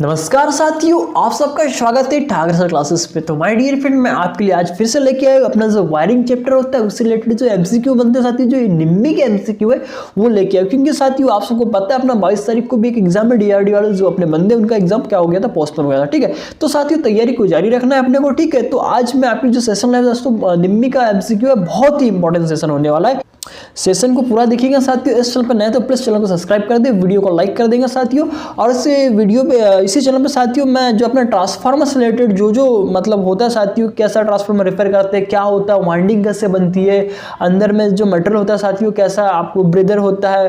नमस्कार साथियों, आप सबका स्वागत है ठाकर सर क्लासेस पे। तो माय डियर फ्रेंड, मैं आपके लिए आज फिर से लेके आया अपना जो वायरिंग चैप्टर होता है उससे रिलेटेड जो एमसीक्यू बनते हैं साथियों, जो निम्मी के एमसीक्यू है वो लेके आया। क्योंकि साथियों आप सबको पता है अपना 22 तारीख को भी एक एग्जाम है डीआरडी वाले जो अपने बंदे उनका एग्जाम क्या हो गया था, पोस्टपोन हो गया था। ठीक है, तो साथियों तैयारी को जारी रखना है अपने को। ठीक है, तो आज मैं आपकी जो सेशन है दोस्तों निम्मी का एमसीक्यू है, बहुत ही इंपॉर्टेंट सेशन होने वाला है। सेशन को पूरा देखिएगा साथियों। इस चैनल पर नए तो प्लीज चैनल को सब्सक्राइब कर दे, वीडियो को लाइक कर देंगे साथियों। और इस वीडियो पे इसी चैनल पे साथियों मैं जो अपना ट्रांसफार्मर से रिलेटेड जो मतलब होता है साथियों, कैसा ट्रांसफार्मर रिपेयर करते हैं, क्या होता है, वाइंडिंग कैसे बनती है, अंदर में जो मटेरियल होता है साथियों, कैसा आपको ब्रेदर होता है,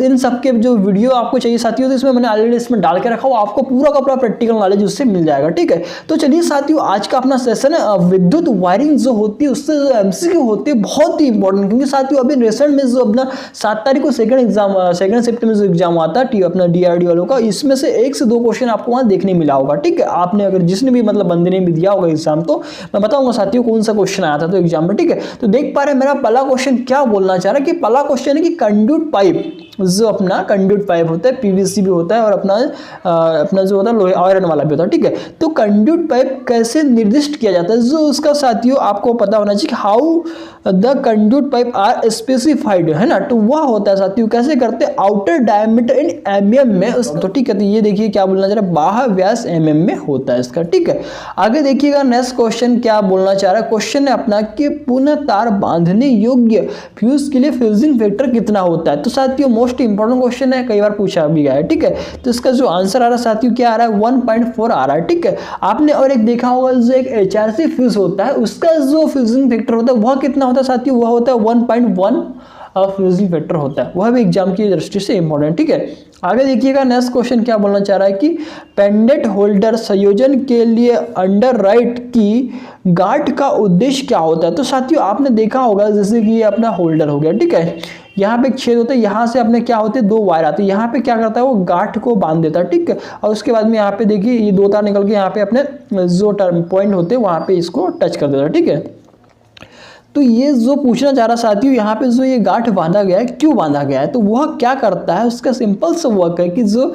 इन सब के जो वीडियो आपको चाहिए साथियों, तो इसमें मैंने ऑलरेडी इसमें डाल के रखा हूँ, आपको पूरा का पूरा प्रैक्टिकल नॉलेज उससे मिल जाएगा। ठीक है, तो चलिए साथियों आज का अपना सेशन है विद्युत वायरिंग जो होती है उससे जो एमसीक्यू होती है, बहुत ही इंपॉर्टेंट। क्योंकि साथियों अभी रिसेंट में जो अपना 7 तारीख को सेकंड शिफ्ट में जो एग्जाम आता है अपना डीआरडी वालों का, इसमें से 1 से 2 क्वेश्चन आपको वहां देखने मिला होगा। ठीक है, आपने अगर जिसने भी मतलब बंदे ने भी दिया होगा एग्जाम, तो मैं बताऊंगा साथियों कौन सा क्वेश्चन आया था तो एग्जाम में। ठीक है, तो देख पा रहे हैं मेरा पहला क्वेश्चन क्या बोलना चाह रहा है कि पहला क्वेश्चन है कि कंड्यूट पाइप, जो अपना कंड्यूट पाइप होता है, पीवीसी भी होता है और अपना जो होता है लोहे आयरन वाला भी होता है। ठीक है, तो कंड्यूट पाइप कैसे निर्दिष्ट किया जाता है, जो उसका साथियों आपको पता होना चाहिए कि how the conduit pipe are specified, है ना। तो वह होता है साथियों कैसे करते हैं, आउटर डायमीटर इन एमएम में। तो ठीक है, तो ये देखिए क्या बोलना चाह रहा है, बाह्य व्यास एमएम में होता है इसका। ठीक है, आगे देखिएगा नेक्स्ट क्वेश्चन क्या बोलना चाह रहा है। क्वेश्चन है अपना कि पुनः तार बांधने योग्य फ्यूज के लिए फ्यूजिंग फैक्टर कितना होता है। तो साथियों मोस्ट इंपॉर्टेंट क्वेश्चन है, कई बार पूछा भी गया है। ठीक है, तो इसका जो आंसर आ रहा है साथियों क्या आ रहा है, 1.4 आ रहा है। ठीक है, आपने और एक देखा होगा जो एक एचआरसी फ्यूज होता है उसका जो फ्यूजिंग फैक्टर होता है वह कितना होता है साथियों, वह होता है 1.1 फ्यूजिंग फैक्टर होता है, वह भी एग्जाम की दृष्टि से इंपॉर्टेंट। ठीक है, आगे देखिएगा नेक्स्ट क्वेश्चन क्या बोलना चाह रहा है कि पेंडेंट होल्डर संयोजन के लिए अंडर राइट की गांठ का उद्देश्य क्या होता है। तो साथियों आपने देखा होगा जैसे कि ये अपना होल्डर हो गया। ठीक है, यहाँ पे एक छेद होता है, यहाँ से अपने क्या होते हैं 2 वायर आते हैं, यहाँ पे क्या करता है वो गांठ को बांध देता है। ठीक है, और उसके बाद में यहाँ पे देखिए ये 2 तार निकल के यहाँ पे अपने जो टर्म पॉइंट होते हैं वहाँ पे इसको टच कर देता है। ठीक है, तो ये जो पूछना चाह रहा साथियों, यहाँ पे जो ये गांठ बांधा गया है क्यों बांधा गया है, तो वह क्या करता है, उसका सिंपल सा वर्क है कि जो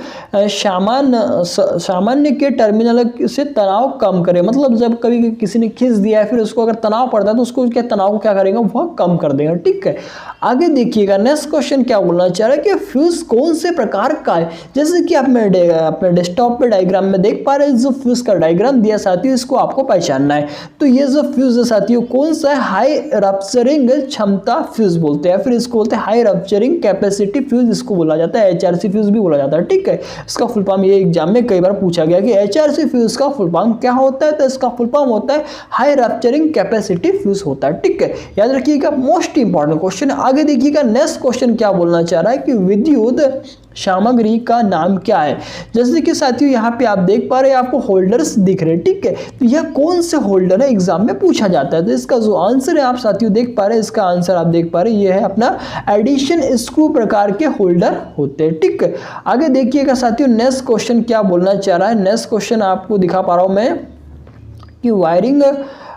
सामान्य के टर्मिनल से तनाव कम करे। मतलब जब कभी किसी ने खींच दिया है फिर उसको अगर तनाव पड़ता है तो उसको क्या तनाव को क्या करेगा, वह कम कर देगा। ठीक है, आगे देखिएगा नेक्स्ट क्वेश्चन क्या बोलना चाह रहा है कि फ्यूज कौन से प्रकार का है। जैसे कि आप अपने डेस्कटॉप पे डायग्राम में देख पा रहे हैं, जो फ्यूज का डायग्राम दिया साथियों इसको आपको पहचानना है। तो ये जो फ्यूज है साथियों कौन सा है, हाई रप्चरिंग क्षमता फ्यूज बोलते हैं, फिर इसको बोलते हैं हाई रप्चरिंग कैपेसिटी फ्यूज, इसको बोला जाता है एचआरसी फ्यूज भी बोला जाता है। ठीक है, इसका फुल फॉर्म ये एग्जाम में कई बार पूछा गया कि एचआरसी फ्यूज का फुल फॉर्म क्या होता है, तो इसका फुल फॉर्म होता है हाई रप्चरिंग कैपेसिटी फ्यूज होता है। ठीक है, याद रखिएगा मोस्ट इंपॉर्टेंट क्वेश्चन। आगे देखिएगा नेक्स्ट क्वेश्चन क्या बोलना चाह रहा है कि विद्युत सामग्री का नाम क्या है। जैसे कि साथियों यहाँ पे आप देख पा रहे हैं आपको होल्डर्स दिख रहे हैं। ठीक है, तो यह कौन से होल्डर है एग्जाम में पूछा जाता है, तो इसका जो आंसर है आप साथियों देख पा रहे हैं, इसका आंसर आप देख पा रहे हैं ये है अपना एडिशन स्क्रू प्रकार के होल्डर होते हैं। ठीक है, आगे देखिएगा साथियों नेक्स्ट क्वेश्चन क्या बोलना चाह रहा है। नेक्स्ट क्वेश्चन आपको दिखा पा रहा हूं मैं कि वायरिंग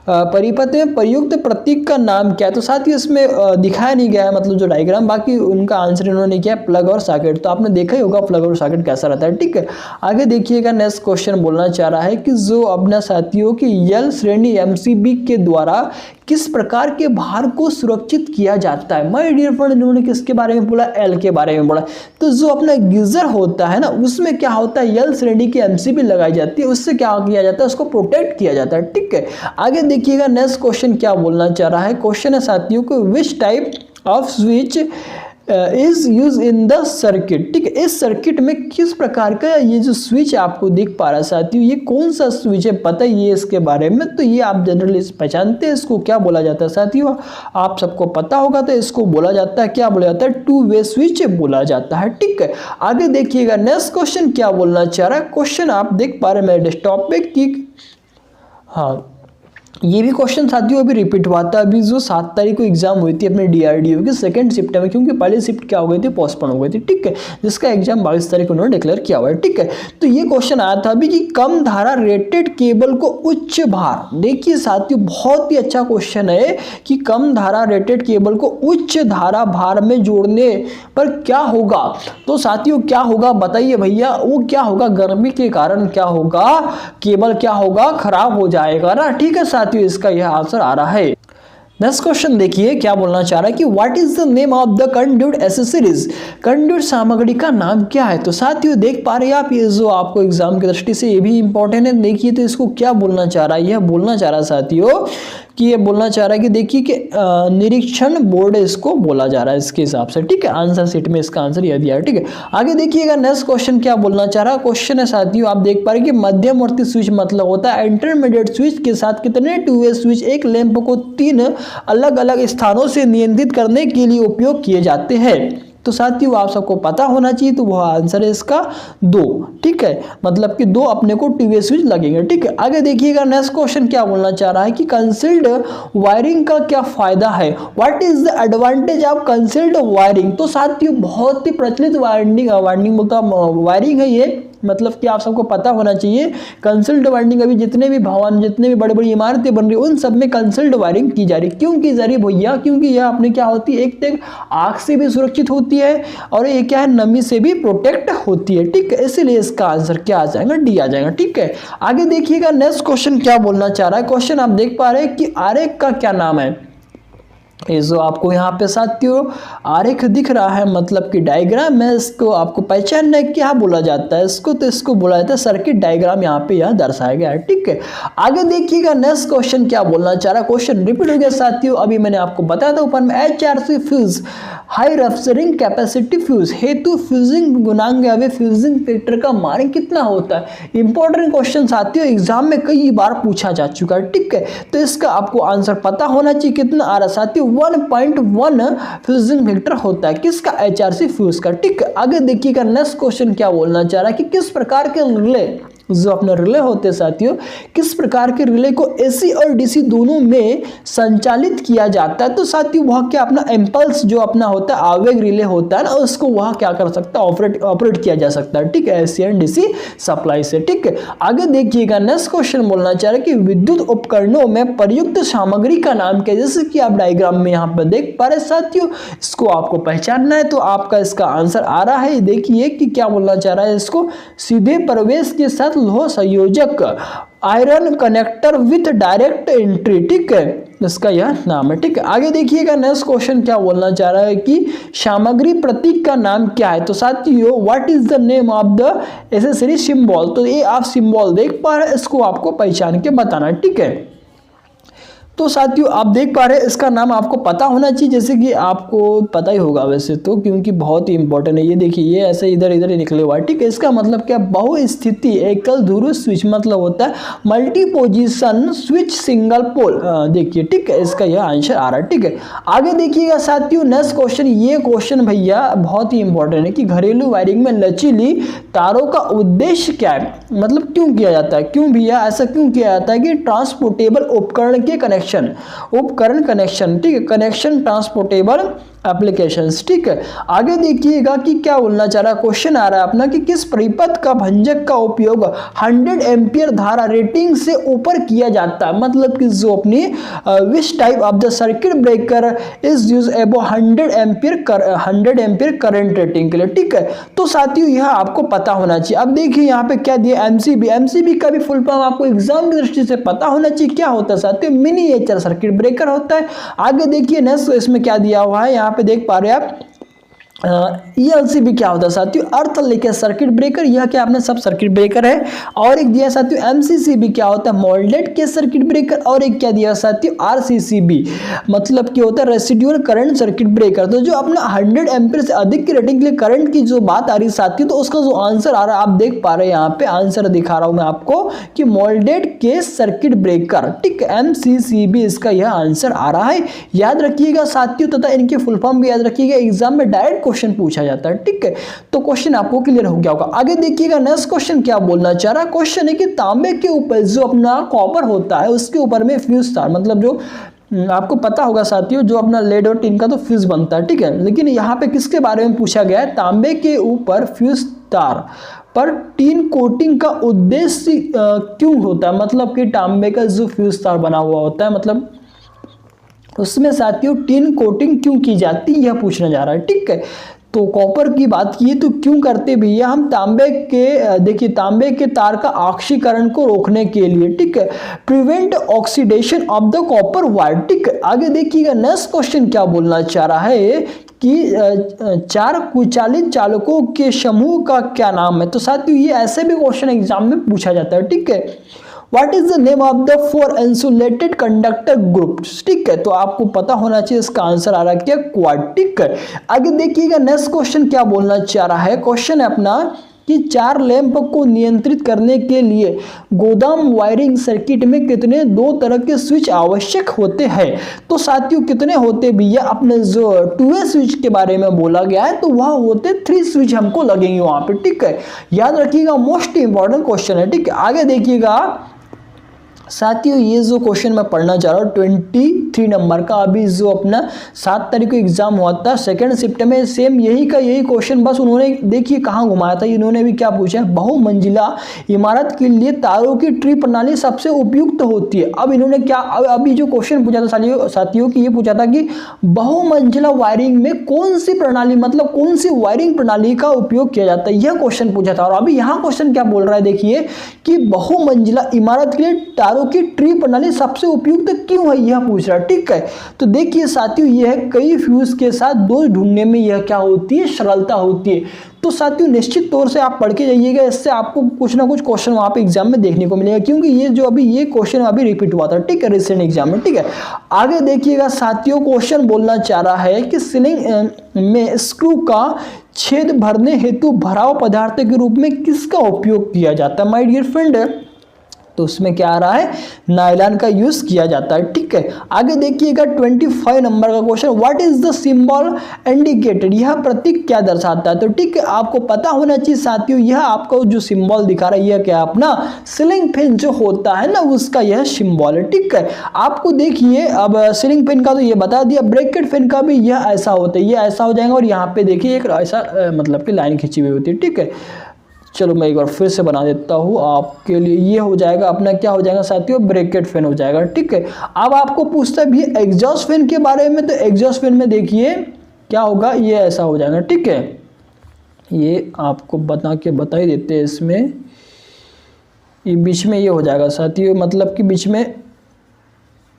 परिपथ में प्रयुक्त प्रतीक का नाम क्या है। तो साथियों इसमें दिखाया नहीं गया है मतलब जो डायग्राम, बाकी उनका आंसर इन्होंने किया प्लग और सॉकेट। तो आपने देखा ही होगा प्लग और सॉकेट कैसा रहता है। ठीक है, आगे देखिएगा नेक्स्ट क्वेश्चन बोलना चाह रहा है कि जो अपना साथियों की यल श्रेणी एमसीबी के द्वारा किस प्रकार के भार को सुरक्षित किया जाता है। माय डियर फ्रेंड, इन्होंने किसके बारे में बोला, एल के बारे में बोला। तो जो अपना गीजर होता है ना उसमें क्या होता है, यल श्रेणी की एमसीबी लगाई जाती है, उससे क्या किया जाता है, उसको प्रोटेक्ट किया जाता है। ठीक है, आगे देखिएगा नेक्स्ट क्वेश्चन क्या बोलना चाह रहा है। क्वेश्चन है साथियों को which type off switch is use in the circuit. ठीक है, इस सर्किट में किस प्रकार का ये जो स्विच आपको दिख पा रहा है साथियों, ये कौन सा स्विच है, पता ही है इसके बारे में। तो ये आप जनरली पहचानते हैं, इसको क्या बोला जाता है साथियों, आप सबको पता होगा। तो इसको बोला जाता है, क्या बोला जाता है, 2 वे स्विच बोला जाता है। ठीक है, आगे देखिएगा नेक्स्ट क्वेश्चन क्या बोलना चाह रहा है। क्वेश्चन आप देख पा रहे हैं मेरे डेस्कटॉप पे कि हाँ ये भी क्वेश्चन साथियों अभी रिपीट हुआ था, अभी जो 7 तारीख को एग्जाम हुई थी अपने DRDO की सेकंड शिफ्ट में, क्योंकि पहली शिफ्ट क्या हो गई थी, पोस्टपोन हो गई थी, ठीक है, जिसका एग्जाम 22 तारीख को उन्होंने डिक्लेयर किया हुआ है, ठीक है। तो ये क्वेश्चन आया था अभी कि कम धारा रेटेड केबल को उच्च भार, देखिए साथियों बहुत ही अच्छा क्वेश्चन है कि कम धारा रेटेड केबल को उच्च धारा भार में जोड़ने पर क्या होगा। तो साथियों क्या होगा बताइए भैया, वो क्या होगा, गर्मी के कारण क्या होगा, केबल क्या होगा, खराब हो जाएगा ना, ठीक है साथियों, इसका यह आंसर आ रहा है। नेक्स्ट क्वेश्चन देखिए क्या बोलना चाह रहा है कि what is the name of the conduit accessories, conduit सामग्री का नाम क्या है। तो साथियों देख पा रहे हैं आप, ये जो आपको एग्जाम की दृष्टि से ये भी इंपॉर्टेंट है, देखिए तो इसको क्या बोलना चाह रहा है, यह बोलना चाह रहा है साथियों कि ये बोलना चाह रहा है कि देखिए कि निरीक्षण बोर्ड इसको बोला जा रहा है इसके हिसाब से, ठीक है, आंसर सीट में इसका आंसर यह दिया है, ठीक है। आगे देखिएगा नेक्स्ट क्वेश्चन क्या बोलना चाह रहा है, क्वेश्चन है साथियों आप देख पा रहे कि मध्यवर्ती स्विच मतलब होता है इंटरमीडिएट स्विच के साथ कितने टू वे स्विच एक लैंप को 3 अलग अलग स्थानों से नियंत्रित करने के लिए उपयोग किए जाते हैं। तो साथियों आप सबको पता होना चाहिए, तो वह आंसर है इसका 2, ठीक है, मतलब कि 2 अपने को टीवी स्विच लगेंगे, ठीक है। आगे देखिएगा नेक्स्ट क्वेश्चन क्या बोलना चाह रहा है कि कंसील्ड वायरिंग का क्या फायदा है, what is the advantage of concealed wiring. तो साथियों बहुत ही प्रचलित वायरिंग बोलता वायरिंग है ये, मतलब कि आप सबको पता होना चाहिए कंसील्ड वायरिंग, अभी जितने भी भवन जितने भी बड़ी बड़ी इमारतें बन रही है उन सब में कंसील्ड वायरिंग की जा रही है। क्यों की जा रही है भैया, क्योंकि यह अपने क्या होती है, एक आग से भी सुरक्षित होती है और ये क्या है नमी से भी प्रोटेक्ट होती है, ठीक है, इसीलिए इसका आंसर क्या आ जाएगा, डी आ जाएगा, ठीक है। आगे देखिएगा नेक्स्ट क्वेश्चन क्या बोलना चाह रहा है, क्वेश्चन आप देख पा रहे हैं कि आरेख का क्या नाम है। ये जो आपको यहाँ पे साथियों आरेख दिख रहा है मतलब कि डायग्राम है, इसको आपको पहचानना है क्या बोला जाता है इसको, तो इसको बोला जाता है सर्किट डायग्राम, यहाँ पे यह दर्शाया गया है, ठीक है। आगे देखिएगा नेक्स्ट क्वेश्चन क्या बोलना चाह रहा है, क्वेश्चन रिपीट हो गया साथियों, अभी मैंने आपको बताया था ऊपर में HRC fuse high rupturing capacity fuse हेतु फ्यूजिंग गुणांक या फ्यूजिंग फैक्टर का मान कितना होता है। इंपॉर्टेंट क्वेश्चन साथियों एग्जाम में कई बार पूछा जा चुका है, ठीक है, तो इसका आपको आंसर पता होना चाहिए कितना आ रहा है साथियों, 1.1 फ्यूजिंग फैक्टर होता है किसका, HRC फ्यूज का, ठीक है। आगे देखिएगा नेक्स्ट क्वेश्चन क्या बोलना चाह रहा है कि किस प्रकार के रिले, जो अपने रिले होते हैं साथियों, किस प्रकार के रिले को AC और DC दोनों में संचालित किया जाता है। तो साथियों वह क्या अपना इम्पल्स जो अपना होता है आवेग रिले होता है ना, उसको वह क्या कर सकता है, ऑपरेट किया जा सकता है, ठीक है, AC एंड DC सप्लाई से, ठीक है। आगे देखिएगा नेक्स्ट क्वेश्चन बोलना चाह रहे हैं कि विद्युत उपकरणों में प्रयुक्त सामग्री का नाम क्या है, जैसे कि आप डायग्राम में यहाँ पर देख पा रहे साथियों, इसको आपको पहचानना है, तो आपका इसका आंसर आ रहा है, देखिए कि क्या बोलना चाह रहा है, इसको सीधे प्रवेश के साथ लोह संयोजक iron connector with direct entry, ठीक है, इसका यह नाम है, ठीक है। आगे देखिएगा नेक्स्ट क्वेश्चन क्या बोलना चाह रहा है कि सामग्री प्रतीक का नाम क्या है। तो साथियों what is the name of the accessory symbol, तो ये आप सिंबल देख पा रहे हैं, इसको आपको पहचान के बताना है, ठीक है। तो साथियों आप देख पा रहे हैं इसका नाम आपको पता होना चाहिए, जैसे कि आपको पता ही होगा वैसे तो, क्योंकि बहुत ही इंपॉर्टेंट है। ये देखिए ये ऐसे इधर इधर निकले हुआ है, ठीक है, इसका मतलब क्या, बहुस्थिति एकल ध्रुव स्विच मतलब होता है multi position switch single pole, देखिए, ठीक है, इसका यह आंसर आ रहा है, ठीक है। आगे देखिएगा साथियों नेक्स्ट क्वेश्चन, ये क्वेश्चन भैया बहुत ही इंपॉर्टेंट है कि घरेलू वायरिंग में लचीली तारों का उद्देश्य क्या है, मतलब क्यों किया जाता है, क्यों भैया ऐसा क्यों किया जाता है कि ट्रांसपोर्टेबल उपकरण के उपकरण कनेक्शन, ठीक है, कनेक्शन ट्रांसपोर्टेबल एप्लीकेशंस, ठीक है। आगे देखिएगा कि क्या बोलना चाह रहा है, क्वेश्चन आ रहा है अपना कि किस परिपथ का भंजक का उपयोग 100 एम्पियर धारा रेटिंग से ऊपर किया जाता है, मतलब कि जो अपनी which type of the circuit breaker is use above 100 ampere current rating के लिए, ठीक है। तो साथियों यह आपको पता होना चाहिए। अब देखिए यहाँ पे क्या दिया, एमसीबी का भी फुल फॉर्म आपको एग्जाम की दृष्टि से पता होना चाहिए, क्या होता है साथियों, मिनिएचर सर्किट ब्रेकर होता है। आगे देखिए नेक्स्ट इसमें क्या दिया हुआ है, यहाँ पे देख पा रहे हैं आप ELCB क्या होता है साथियों, अर्थ लीकेज सर्किट ब्रेकर, यह क्या आपने सब सर्किट ब्रेकर है। और एक दिया साथियों MCCB क्या होता है, मोल्डेड केस सर्किट ब्रेकर। और एक क्या दिया साथियों RCCB, मतलब क्या होता है रेसिडुअल करंट सर्किट ब्रेकर। तो जो अपना 100 एम्पीयर से अधिक की रेटिंग के लिए करंट की जो बात आ रही है साथियों, तो उसका जो आंसर आ रहा है आप देख पा रहे हैं, यहाँ पे आंसर दिखा रहा हूं मैं आपको कि मोल्डेड केस सर्किट ब्रेकर, ठीक है, MCCB इसका यह आंसर आ रहा है। याद रखिएगा साथियों, तथा इनके फुल फॉर्म भी याद रखिएगा, एग्जाम में डायरेक्ट क्वेश्चन पूछा जाता है। ठीक है, तो क्वेश्चन आपको क्लियर हो गया होगा। आगे देखिएगा नेक्स्ट क्वेश्चन क्या बोलना चाह रहा है। क्वेश्चन है कि तांबे के ऊपर जो अपना कॉपर होता है उसके ऊपर में फ्यूज तार, मतलब जो आपको पता होगा साथियों, जो अपना लेड और टिन का तो फ्यूज बनता है। ठीक है, लेकिन यहाँ पे किसके बारे में पूछा गया है, तांबे के ऊपर फ्यूज तार पर टिन कोटिंग का उद्देश्य क्यों होता है, मतलब कि तांबे का जो फ्यूज तार बना हुआ होता है, मतलब उसमें साथियों टिन कोटिंग क्यों की जाती है, यह पूछना जा रहा है। ठीक है, तो कॉपर की बात की तो क्यों करते भैया हम तांबे के, देखिए तांबे के तार का ऑक्सीकरण को रोकने के लिए। ठीक है, prevent oxidation of the copper wire. ठीक है, आगे देखिएगा नेक्स्ट क्वेश्चन क्या बोलना चाह रहा है कि चार कुचालित चालकों के समूह का क्या नाम है। तो साथियों ये ऐसे भी क्वेश्चन एग्जाम में पूछा जाता है। ठीक है, What is the name of the four insulated conductor groups? ठीक है, तो आपको पता होना चाहिए इसका आंसर आ रहा है क्या, क्वाड। ठीक है, आगे देखिएगा नेक्स्ट क्वेश्चन क्या बोलना चाह रहा है। क्वेश्चन है अपना कि चार लैंप को नियंत्रित करने के लिए गोदाम वायरिंग सर्किट में कितने दो तरह के स्विच आवश्यक होते हैं। तो साथियों कितने होते भैया, अपने जो 2वे स्विच के बारे में बोला गया है तो वह होते 3 स्विच हमको लगेंगे वहां पे। ठीक है, याद रखिएगा, मोस्ट इंपॉर्टेंट क्वेश्चन है। ठीक है, आगे देखिएगा साथियों ये जो क्वेश्चन मैं पढ़ना चाह रहा हूँ 23 नंबर का, अभी जो अपना 7 तारीख को एग्जाम हुआ था 2 शिफ्ट में, सेम यही का यही क्वेश्चन, बस उन्होंने देखिए कहाँ घुमाया था, इन्होंने भी क्या पूछा है, बहुमंजिला इमारत के लिए तारों की ट्री प्रणाली सबसे उपयुक्त होती है। अब इन्होंने क्या, अभी जो क्वेश्चन पूछा था साथियों की, ये पूछा था कि बहुमंजिला वायरिंग में कौन सी प्रणाली, मतलब कौन सी वायरिंग प्रणाली का उपयोग किया जाता है, यह क्वेश्चन पूछा था। और अभी यहाँ क्वेश्चन क्या बोल रहा है देखिए कि बहुमंजिला इमारत के लिए तारों की ट्री प्रणाली सबसे उपयुक्त क्यों है, यह पूछ रहा है। ठीक है, तो देखिए साथियों यह कई फ्यूज के साथ दोष ढूंढने में यह क्या होती है, सरलता होती है। तो साथियों निश्चित तौर से आप पढ़ के जाइएगा, इससे आपको कुछ ना कुछ क्वेश्चन वहां पे एग्जाम में देखने को मिलेगा, क्योंकि ये जो अभी ये क्वेश्चन अभी रिपीट हुआ था। ठीक है, रिसेंट एग्जाम में। ठीक है, आगे देखिएगा साथियों क्वेश्चन बोलना चाह रहा है कि सीलिंग में स्क्रू का छेद भरने हेतु भराव पदार्थ के रूप में किसका उपयोग किया जाता है माय डियर फ्रेंड, तो उसमें क्या आ रहा है, नायलॉन का यूज किया जाता है। ठीक है, आगे देखिएगा 25 नंबर का question, what is the symbol indicated, यह प्रतीक क्या दर्शाता है। तो ठीक है, आपको पता होना चाहिए साथियों, यह आपको जो सिंबल दिखा रहा है यह क्या, अपना सीलिंग फैन जो होता है ना उसका यह सिंबल है। ठीक है, आपको देखिए अब सीलिंग फैन का तो ये बता दिया, ब्रैकेट फैन का भी यह ऐसा होता है, ये ऐसा हो जाएगा और यहाँ पे देखिए एक ऐसा मतलब कि लाइन खींची हुई होती है। ठीक है, चलो मैं एक बार फिर से बना देता हूँ आपके लिए, ये हो जाएगा अपना क्या हो जाएगा साथियों, ब्रैकेट फैन हो जाएगा। ठीक है, अब आपको पूछता भी एग्जॉस्ट फैन के बारे में, तो एग्जॉस्ट फैन में देखिए क्या होगा, ये ऐसा हो जाएगा। ठीक है, ये आपको बता ही देते हैं, इसमें ये बीच में ये हो जाएगा साथियों, मतलब कि बीच में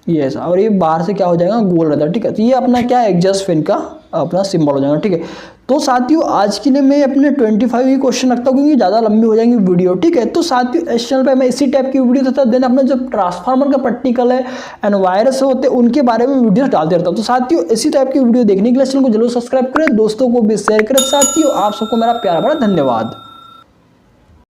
ये ऐसा, और ये बाहर से क्या हो जाएगा, गोल रहता है। ठीक है, तो ये अपना क्या एग्जॉस्ट फैन का अपना सिंबल हो जाएगा। ठीक है, तो साथियों आज के लिए मैं अपने 25 ही क्वेश्चन रखता हूँ, क्योंकि ज़्यादा लंबी हो जाएंगी वीडियो। ठीक है, तो साथियों इस चैनल पे मैं इसी टाइप की वीडियो देता देना, अपना जो ट्रांसफार्मर का प्रैक्टिकल है एंड वायरस होते हैं उनके बारे में वीडियो डालते रहता हूँ। तो साथियों इसी टाइप की वीडियो देखने के लिए चैनल को जरूर सब्सक्राइब करें, दोस्तों को भी शेयर करें। साथियों आप सबको मेरा प्यार भरा धन्यवाद।